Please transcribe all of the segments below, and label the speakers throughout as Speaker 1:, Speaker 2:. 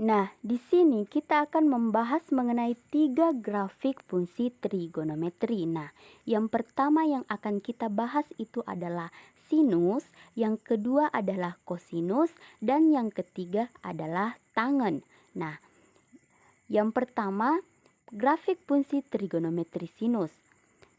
Speaker 1: Nah, di sini kita akan membahas mengenai 3 grafik fungsi trigonometri. Nah, yang pertama yang akan kita bahas itu adalah sinus, yang kedua adalah kosinus, dan yang ketiga adalah tangen. Nah, yang pertama, grafik fungsi trigonometri sinus.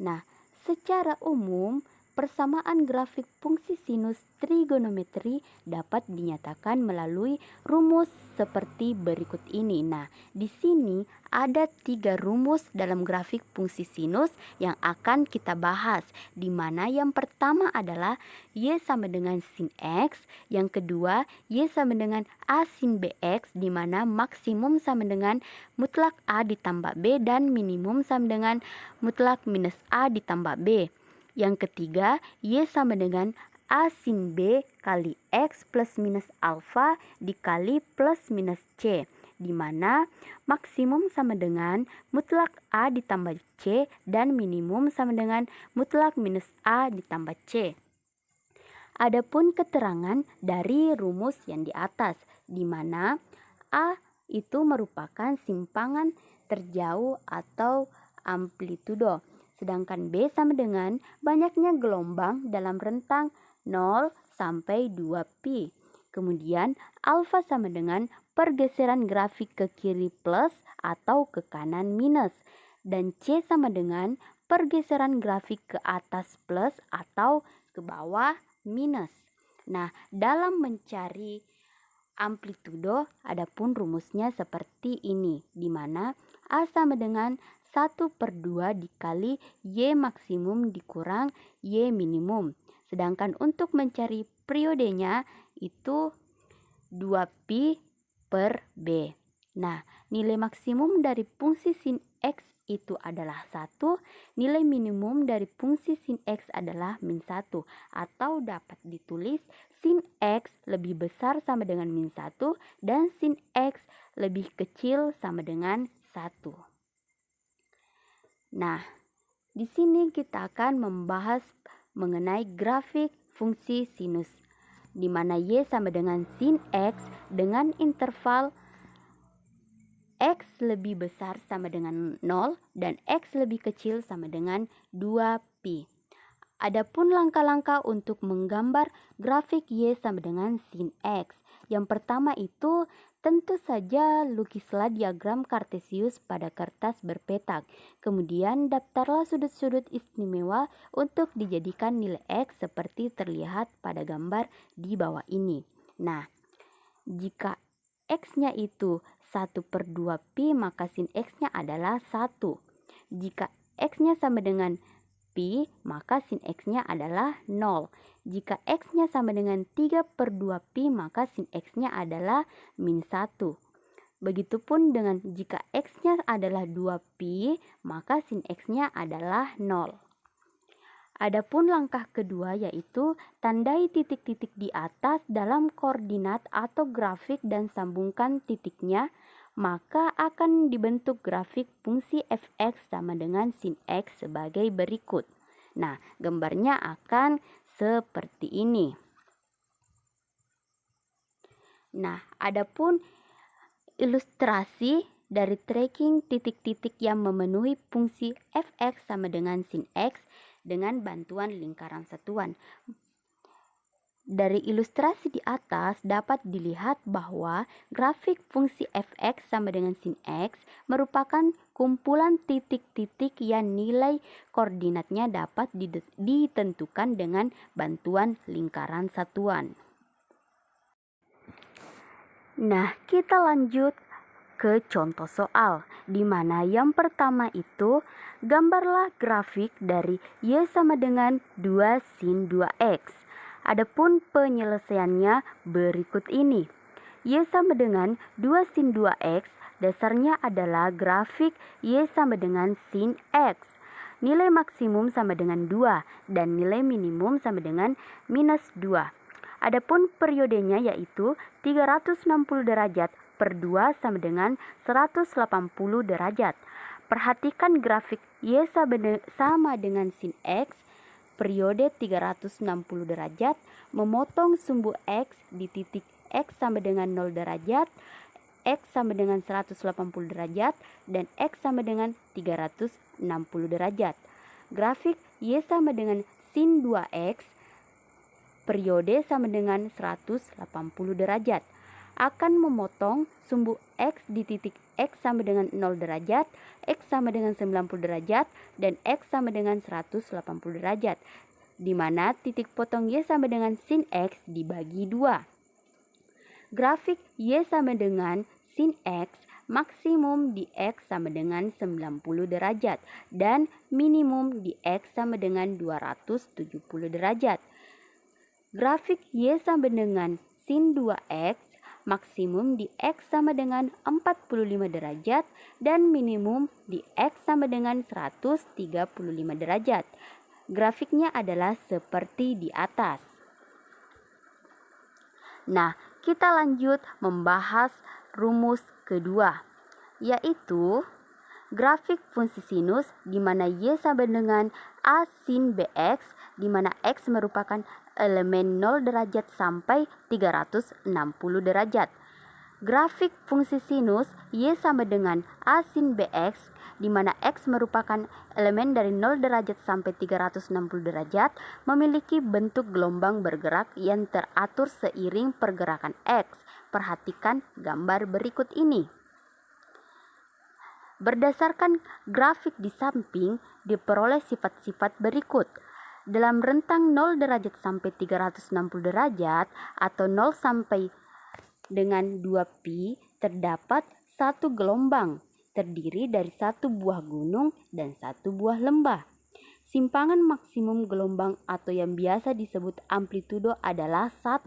Speaker 1: Nah, secara umum, persamaan grafik fungsi sinus trigonometri dapat dinyatakan melalui rumus seperti berikut ini. Nah, di sini ada 3 rumus dalam grafik fungsi sinus yang akan kita bahas, di mana yang pertama adalah Y sama dengan sin X, yang kedua Y sama dengan A sin BX, di mana maksimum sama dengan mutlak A ditambah B dan minimum sama dengan mutlak minus A ditambah B. Yang ketiga, Y sama dengan A sin B kali X plus minus alfa dikali plus minus C, di mana maksimum sama dengan mutlak A ditambah C dan minimum sama dengan mutlak minus A ditambah C. Adapun keterangan dari rumus yang di atas, di mana A itu merupakan simpangan terjauh atau amplitudo, sedangkan B sama dengan banyaknya gelombang dalam rentang 0 sampai 2pi. Kemudian alfa sama dengan pergeseran grafik ke kiri plus atau ke kanan minus, dan C sama dengan pergeseran grafik ke atas plus atau ke bawah minus. Nah, dalam mencari amplitudo, adapun rumusnya seperti ini, di mana A sama dengan 1/2 dikali Y maksimum dikurang Y minimum. Sedangkan untuk mencari periodenya itu 2pi per B. Nah, nilai maksimum dari fungsi sin X itu adalah 1, nilai minimum dari fungsi sin X adalah min 1, atau dapat ditulis sin X lebih besar sama dengan min 1 dan sin X lebih kecil sama dengan 1. Nah, di sini kita akan membahas mengenai grafik fungsi sinus, di mana Y sama dengan sin X dengan interval X lebih besar sama dengan 0 dan X lebih kecil sama dengan 2pi. Adapun langkah-langkah untuk menggambar grafik Y sama dengan sin X. Yang pertama itu tentu saja lukislah diagram kartesius pada kertas berpetak. Kemudian daftarlah sudut-sudut istimewa untuk dijadikan nilai X seperti terlihat pada gambar di bawah ini. Nah, jika X-nya itu 1/2pi, maka sin X-nya adalah 1. Jika X-nya sama dengan pi, maka sin X-nya adalah 0. Jika X-nya sama dengan 3/2pi, maka sin X-nya adalah min 1. Begitupun dengan jika X-nya adalah 2pi, maka sin X-nya adalah 0. Adapun langkah kedua yaitu tandai titik-titik di atas dalam koordinat atau grafik dan sambungkan titiknya, maka akan dibentuk grafik fungsi fx sama dengan sin x sebagai berikut. Nah, gambarnya akan seperti ini. Nah, adapun ilustrasi dari tracking titik-titik yang memenuhi fungsi fx sama dengan sin x dengan bantuan lingkaran satuan. Dari ilustrasi di atas dapat dilihat bahwa grafik fungsi fx sama dengan sin x merupakan kumpulan titik-titik yang nilai koordinatnya dapat ditentukan dengan bantuan lingkaran satuan. Nah, kita lanjut ke contoh soal, di mana yang pertama itu gambarlah grafik dari Y sama dengan 2 sin 2x. Adapun penyelesaiannya berikut ini. Y sama dengan 2 sin 2x, dasarnya adalah grafik Y sama dengan sin x. Nilai maksimum sama dengan 2 dan nilai minimum sama dengan minus 2. Adapun periodenya yaitu 360 derajat per 2 sama dengan 180 derajat. Perhatikan grafik Y sama dengan sin X, periode 360 derajat, memotong sumbu X di titik X sama dengan 0 derajat, X sama dengan 180 derajat dan X sama dengan 360 derajat. Grafik Y sama dengan sin 2X, periode sama dengan 180 derajat, akan memotong sumbu X di titik X sama dengan 0 derajat, X sama dengan 90 derajat, dan X sama dengan 180 derajat, di mana titik potong Y sama dengan sin X dibagi 2. Grafik Y sama dengan sin X, maksimum di X sama dengan 90 derajat, dan minimum di X sama dengan 270 derajat. Grafik Y sama dengan sin 2X, maksimum di X sama dengan 45 derajat dan minimum di X sama dengan 135 derajat. Grafiknya adalah seperti di atas. Nah, kita lanjut membahas rumus kedua, yaitu grafik fungsi sinus di mana Y sama dengan A sin BX, di mana X merupakan elemen 0 derajat sampai 360 derajat. Grafik fungsi sinus Y sama dengan A sin BX, di mana X merupakan elemen dari 0 derajat sampai 360 derajat, memiliki bentuk gelombang bergerak yang teratur seiring pergerakan X. Perhatikan gambar berikut ini. Berdasarkan grafik di samping, diperoleh sifat-sifat berikut. Dalam rentang 0 derajat sampai 360 derajat atau 0 sampai dengan 2pi, terdapat satu gelombang terdiri dari satu buah gunung dan satu buah lembah. Simpangan maksimum gelombang atau yang biasa disebut amplitudo adalah 1.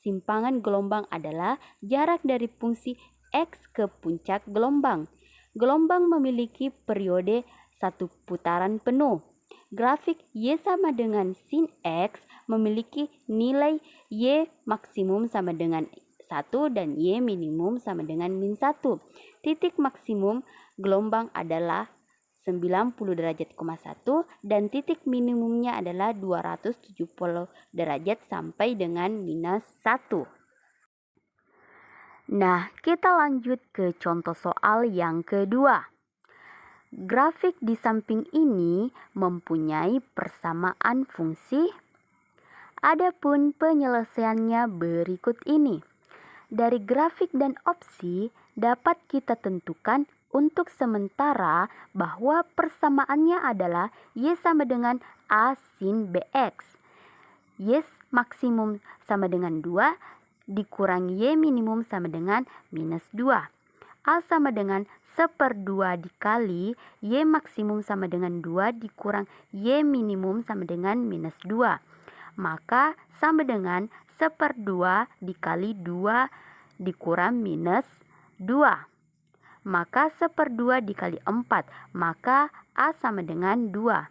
Speaker 1: Simpangan gelombang adalah jarak dari fungsi X ke puncak gelombang. Gelombang memiliki periode satu putaran penuh. Grafik Y sama dengan sin X memiliki nilai Y maksimum sama dengan 1 dan Y minimum sama dengan min 1. Titik maksimum gelombang adalah 90 derajat, 1 dan titik minimumnya adalah 270 derajat sampai dengan minus 1. Nah, kita lanjut ke contoh soal yang kedua. Grafik di samping ini mempunyai persamaan fungsi. Adapun penyelesaiannya berikut ini. Dari grafik dan opsi dapat kita tentukan untuk sementara bahwa persamaannya adalah Y sama dengan A sin BX. Y maksimum sama dengan 2 dikurangi Y minimum sama dengan minus 2. A sama dengan 1/2 dikali Y maksimum sama dengan 2 dikurang Y minimum sama dengan minus 2. Maka sama dengan 1/2 dikali 2 dikurang minus 2. Maka 1/2 dikali 4, maka A sama dengan 2.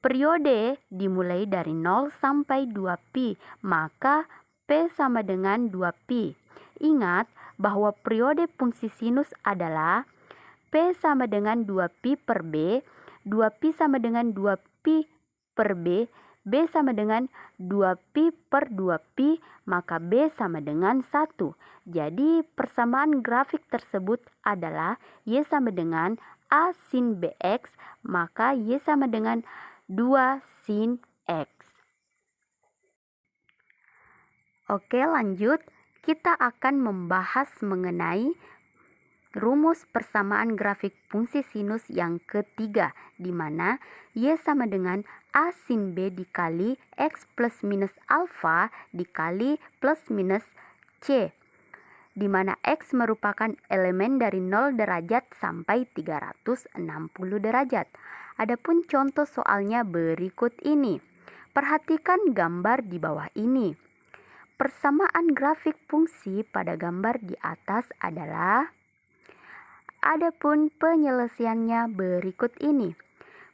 Speaker 1: Periode dimulai dari 0 sampai 2pi, maka P sama dengan 2pi. Ingat bahwa periode fungsi sinus adalah P sama dengan 2pi per B, 2pi sama dengan 2pi per B, B sama dengan 2pi per 2pi, maka B sama dengan 1. Jadi persamaan grafik tersebut adalah Y sama dengan A sin BX, maka Y sama dengan 2 sin X. Oke, lanjut. Kita akan membahas mengenai rumus persamaan grafik fungsi sinus yang ketiga, di mana Y sama dengan A sin B dikali X plus minus alfa dikali plus minus C, di mana X merupakan elemen dari 0 derajat sampai 360 derajat. Adapun contoh soalnya berikut ini. Perhatikan gambar di bawah ini. Persamaan grafik fungsi pada gambar di atas adalah. Adapun penyelesaiannya berikut ini.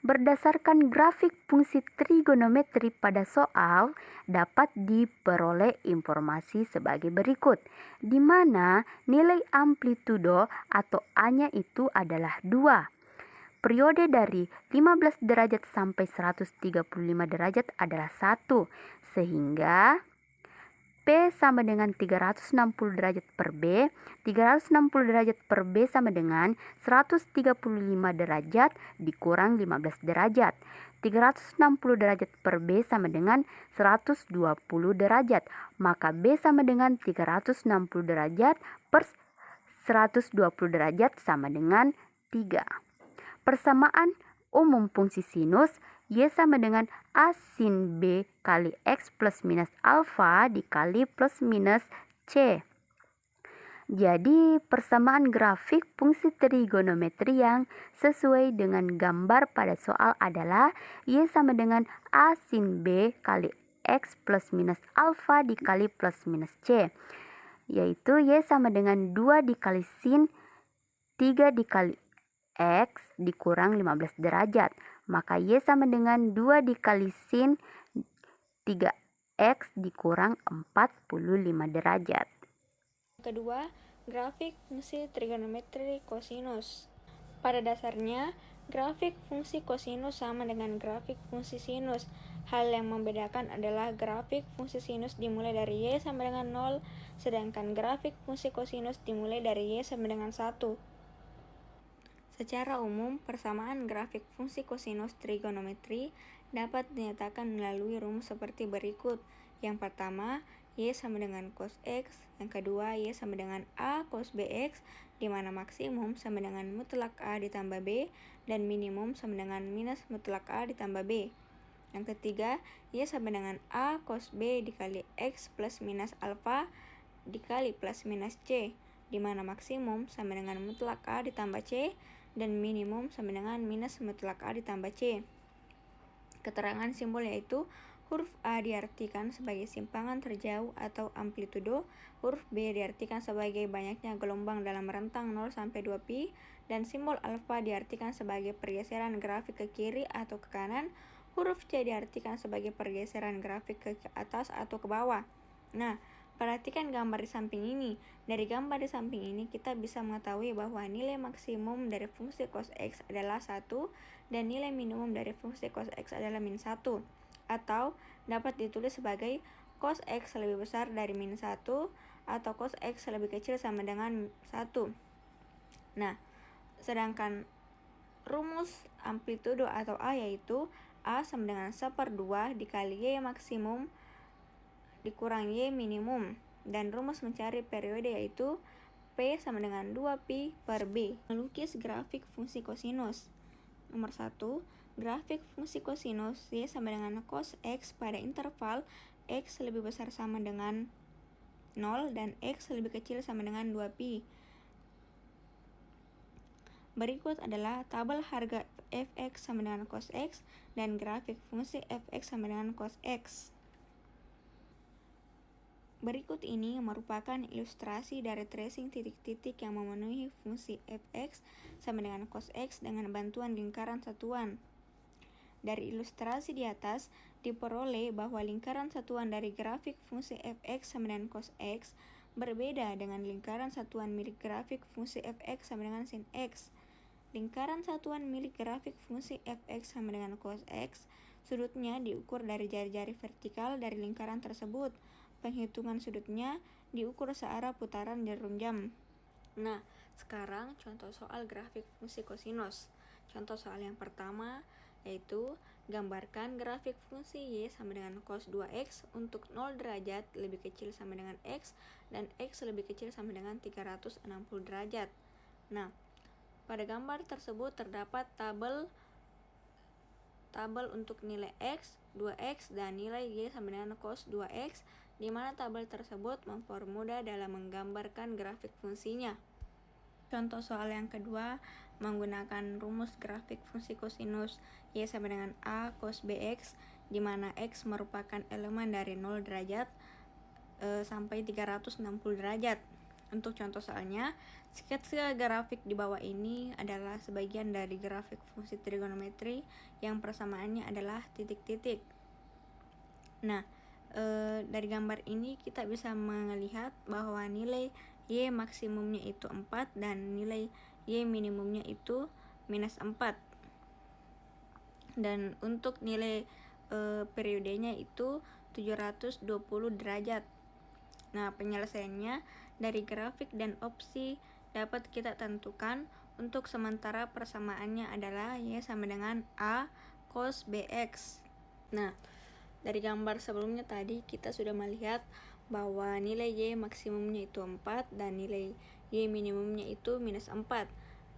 Speaker 1: Berdasarkan grafik fungsi trigonometri pada soal, dapat diperoleh informasi sebagai berikut, di mana nilai amplitudo atau A-nya itu adalah 2. Periode dari 15 derajat sampai 135 derajat adalah 1, sehingga P sama dengan 360 derajat per B. 360 derajat per B sama dengan 135 derajat dikurang 15 derajat. 360 derajat per B sama dengan 120 derajat. Maka B sama dengan 360 derajat per 120 derajat sama dengan 3. Persamaan umum fungsi sinus Y sama dengan A sin B kali X plus minus alfa dikali plus minus C. Jadi persamaan grafik fungsi trigonometri yang sesuai dengan gambar pada soal adalah Y sama dengan A sin B kali X plus minus alfa dikali plus minus C. Yaitu Y sama dengan 2 dikali sin 3 dikali X dikurang 15 derajat. Maka Y sama dengan 2 dikali sin 3X dikurang 45 derajat.
Speaker 2: Kedua, grafik fungsi trigonometri kosinus. Pada dasarnya, grafik fungsi kosinus sama dengan grafik fungsi sinus. Hal yang membedakan adalah grafik fungsi sinus dimulai dari Y sama dengan 0, sedangkan grafik fungsi kosinus dimulai dari Y sama dengan 1. Secara umum, persamaan grafik fungsi kosinus trigonometri dapat dinyatakan melalui rumus seperti berikut. Yang pertama, Y sama dengan cos X. Yang kedua, Y sama dengan A cos BX, di mana maksimum sama dengan mutlak A ditambah B, dan minimum sama dengan minus mutlak A ditambah B. Yang ketiga, Y sama dengan A cos B dikali X plus minus alfa dikali plus minus C, di mana maksimum sama dengan mutlak A ditambah C, dan minimum sama dengan minus mutlak A ditambah C. Keterangan simbol yaitu huruf A diartikan sebagai simpangan terjauh atau amplitudo, huruf B diartikan sebagai banyaknya gelombang dalam rentang 0 sampai 2pi, dan simbol alfa diartikan sebagai pergeseran grafik ke kiri atau ke kanan, huruf C diartikan sebagai pergeseran grafik ke atas atau ke bawah. Nah, perhatikan gambar di samping ini. Dari gambar di samping ini kita bisa mengetahui bahwa nilai maksimum dari fungsi cos X adalah 1 dan nilai minimum dari fungsi cos X adalah min 1. Atau dapat ditulis sebagai cos X lebih besar dari min 1 atau cos X lebih kecil sama dengan 1. Nah, sedangkan rumus amplitudo atau A yaitu A sama dengan 1/2 dikali Y maksimum dikurang Y minimum, dan rumus mencari periode yaitu P sama dengan 2pi per B. Melukis grafik fungsi kosinus. Nomor 1, grafik fungsi kosinus Y sama dengan cos X pada interval X lebih besar sama dengan 0 dan X lebih kecil sama dengan 2pi. Berikut adalah tabel harga fx sama dengan cos X dan grafik fungsi fx sama dengan cos X. Berikut ini merupakan ilustrasi dari tracing titik-titik yang memenuhi fungsi fx sama dengan cos X dengan bantuan lingkaran satuan. Dari ilustrasi di atas, diperoleh bahwa lingkaran satuan dari grafik fungsi fx sama dengan cos X berbeda dengan lingkaran satuan milik grafik fungsi fx sama dengan sin X. Lingkaran satuan milik grafik fungsi fx sama dengan cos X, sudutnya diukur dari jari-jari vertikal dari lingkaran tersebut. Penghitungan sudutnya diukur searah putaran jarum jam. Nah, sekarang contoh soal grafik fungsi kosinus. Contoh soal yang pertama yaitu gambarkan grafik fungsi Y sama dengan cos 2X untuk 0 derajat lebih kecil sama dengan X dan X lebih kecil sama dengan 360 derajat. Nah, pada gambar tersebut terdapat tabel untuk nilai X, 2X, dan nilai Y sama dengan cos 2X, di mana tabel tersebut mempermudah dalam menggambarkan grafik fungsinya. Contoh soal yang kedua menggunakan rumus grafik fungsi kosinus Y sama dengan A cos BX, di mana X merupakan elemen dari 0 derajat sampai 360 derajat. Untuk contoh soalnya, sketsa grafik di bawah ini adalah sebagian dari grafik fungsi trigonometri yang persamaannya adalah titik-titik. Nah, dari gambar ini kita bisa melihat bahwa nilai Y maksimumnya itu 4 dan nilai Y minimumnya itu minus 4. Dan untuk nilai periodenya itu 720 derajat. Nah, penyelesaiannya dari grafik dan opsi dapat kita tentukan. Untuk sementara persamaannya adalah Y sama dengan A cos BX. Nah, dari gambar sebelumnya tadi kita sudah melihat bahwa nilai Y maksimumnya itu 4 dan nilai Y minimumnya itu minus 4.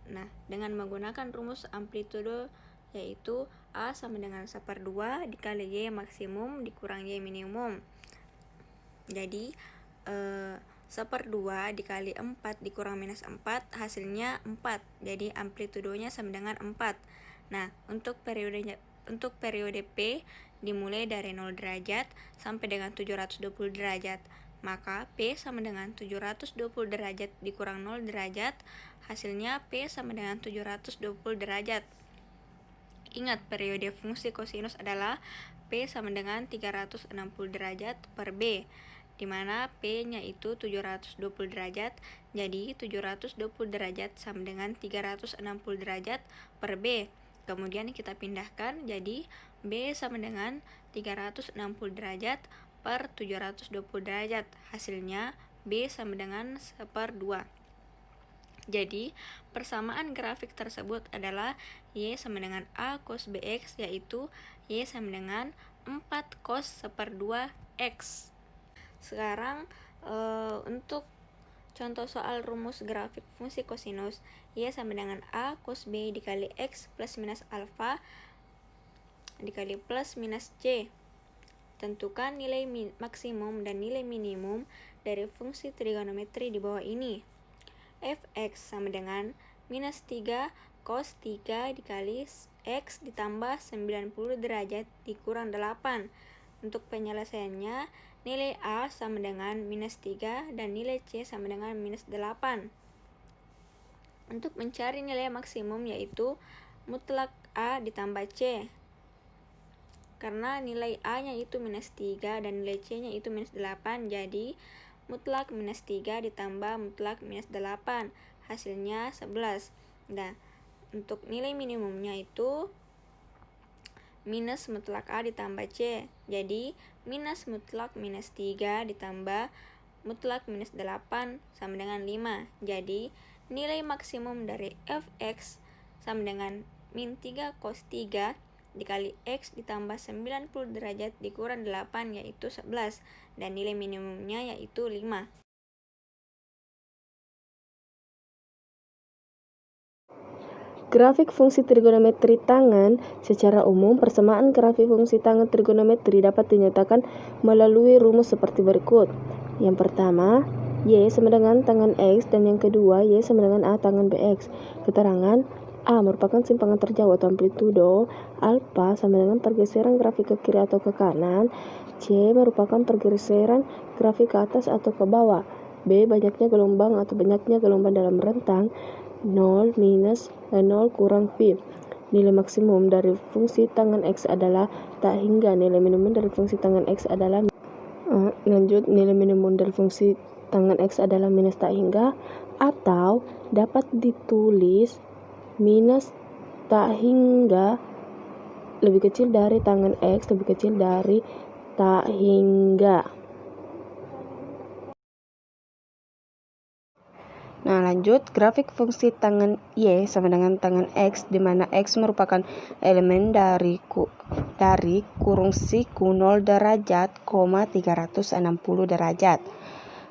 Speaker 2: Nah, dengan menggunakan rumus amplitudo yaitu A sama dengan 1/2 dikali Y maksimum dikurang Y minimum. Jadi 1/2 dikali 4 dikurang minus 4 hasilnya 4. Jadi amplitudonya sama dengan 4. Nah, untuk periode P dimulai dari 0 derajat sampai dengan 720 derajat. Maka P sama dengan 720 derajat dikurang 0 derajat, hasilnya P sama dengan 720 derajat. Ingat, periode fungsi kosinus adalah P sama dengan 360 derajat per B, di mana P-nya itu 720 derajat, jadi 720 derajat sama dengan 360 derajat per B. Kemudian kita pindahkan, jadi B sama dengan 360 derajat per 720 derajat. Hasilnya B sama dengan 1/2. Jadi, persamaan grafik tersebut adalah Y sama dengan A cos BX, yaitu Y sama dengan 4 cos 1/2 X. Sekarang untuk contoh soal rumus grafik fungsi kosinus, Y sama dengan A cos B dikali X plus minus alfa dikali plus minus C. Tentukan nilai maksimum dan nilai minimum dari fungsi trigonometri di bawah ini. Fx sama dengan minus 3 cos 3 dikali X ditambah 90 derajat dikurang 8. Untuk penyelesaiannya, nilai A sama dengan minus 3 dan nilai C sama dengan minus 8. Untuk mencari nilai maksimum yaitu mutlak A ditambah C. Karena nilai A-nya itu minus 3 dan nilai C-nya itu minus 8, jadi mutlak minus 3 ditambah mutlak minus 8, hasilnya 11. Nah, untuk nilai minimumnya itu minus mutlak A ditambah C, jadi minus mutlak minus 3 ditambah mutlak minus 8 sama dengan 5. Jadi nilai maksimum dari Fx sama dengan min 3 cos 3 dikali X ditambah 90 derajat dikurang 8, yaitu 11, dan nilai minimumnya yaitu 5.
Speaker 3: Grafik fungsi trigonometri tangan. Secara umum, persamaan grafik fungsi tangan trigonometri dapat dinyatakan melalui rumus seperti berikut. Yang pertama, Y sama dengan tangan X, dan yang kedua, Y sama dengan A tangan BX. Keterangan A merupakan simpangan terjauh atau amplitudo, alfa sama dengan pergeseran grafik ke kiri atau ke kanan, C merupakan pergeseran grafik ke atas atau ke bawah, B banyaknya gelombang atau banyaknya gelombang dalam rentang 0 minus 0 kurang pi. Nilai maksimum dari fungsi tangan X adalah tak hingga. Nilai minimum dari fungsi tangan X adalah nilai minimum dari fungsi tangan X adalah minus tak hingga, atau dapat ditulis minus tak hingga lebih kecil dari tangan X lebih kecil dari tak hingga. Nah, lanjut, grafik fungsi tangan Y sama dengan tangan X, di mana X merupakan elemen dari kurung siku 0 derajat, 360 derajat.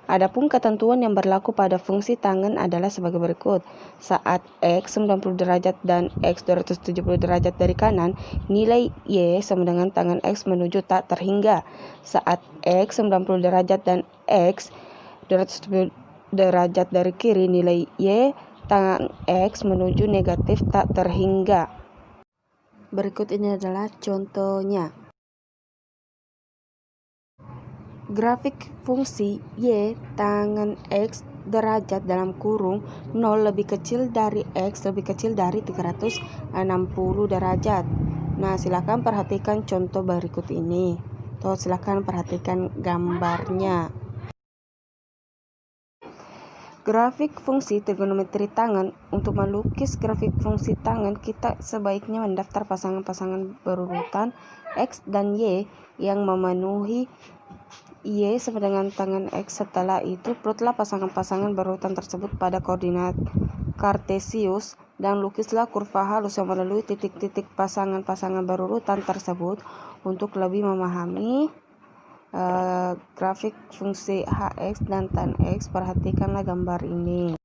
Speaker 3: Adapun ketentuan yang berlaku pada fungsi tangan adalah sebagai berikut. Saat X 90 derajat dan X 270 derajat dari kanan, nilai Y sama dengan tangan X menuju tak terhingga. Saat X 90 derajat dan X 270 derajat dari kiri, nilai Y tangan X menuju negatif tak terhingga. Berikut ini adalah contohnya. Grafik fungsi Y tangan X derajat dalam kurung 0 lebih kecil dari X lebih kecil dari 360 derajat. Nah, silakan perhatikan contoh berikut ini. Silakan perhatikan gambarnya. Grafik fungsi trigonometri tangan. Untuk melukis grafik fungsi tangan, kita sebaiknya mendaftar pasangan-pasangan berurutan X dan Y yang memenuhi Y sama dengan tangan X. Setelah itu, plotlah pasangan-pasangan berurutan tersebut pada koordinat kartesius dan lukislah kurva halus yang melalui titik-titik pasangan-pasangan berurutan tersebut. Untuk lebih memahami grafik fungsi Hx dan tan X, perhatikanlah gambar ini.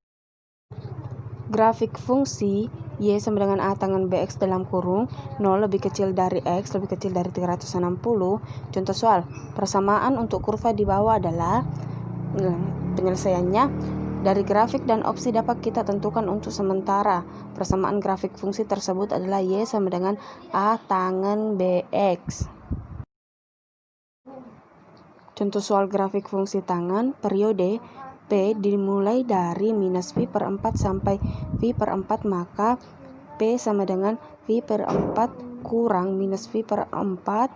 Speaker 3: Grafik fungsi Y sama dengan A tangan Bx dalam kurung 0 lebih kecil dari X lebih kecil dari 360. Contoh soal, persamaan untuk kurva di bawah adalah penyelesaiannya. Dari grafik dan opsi dapat kita tentukan untuk sementara persamaan grafik fungsi tersebut adalah Y sama dengan A tangan Bx. Contoh soal grafik fungsi tangan periode P dimulai dari minus V per 4 sampai V per 4, maka P sama dengan V per 4 kurang minus V per 4.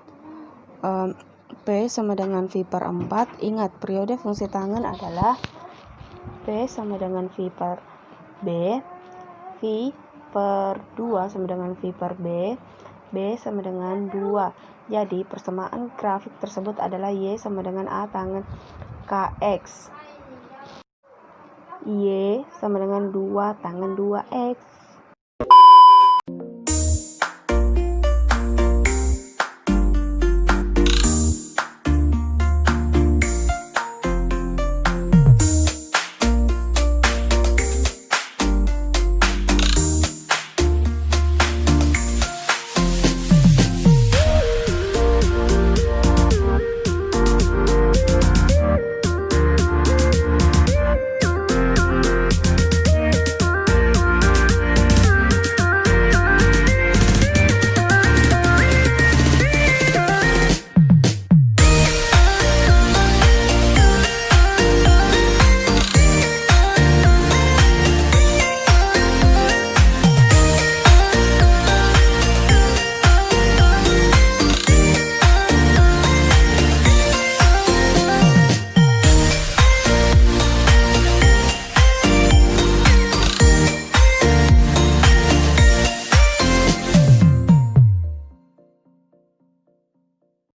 Speaker 3: P sama dengan V per 4. Ingat, periode fungsi tangan adalah P sama dengan V per B, V per 2 sama dengan V per B, B sama dengan 2. Jadi persamaan grafik tersebut adalah Y sama dengan A tangan Kx. Y sama dengan 2 tangan 2X.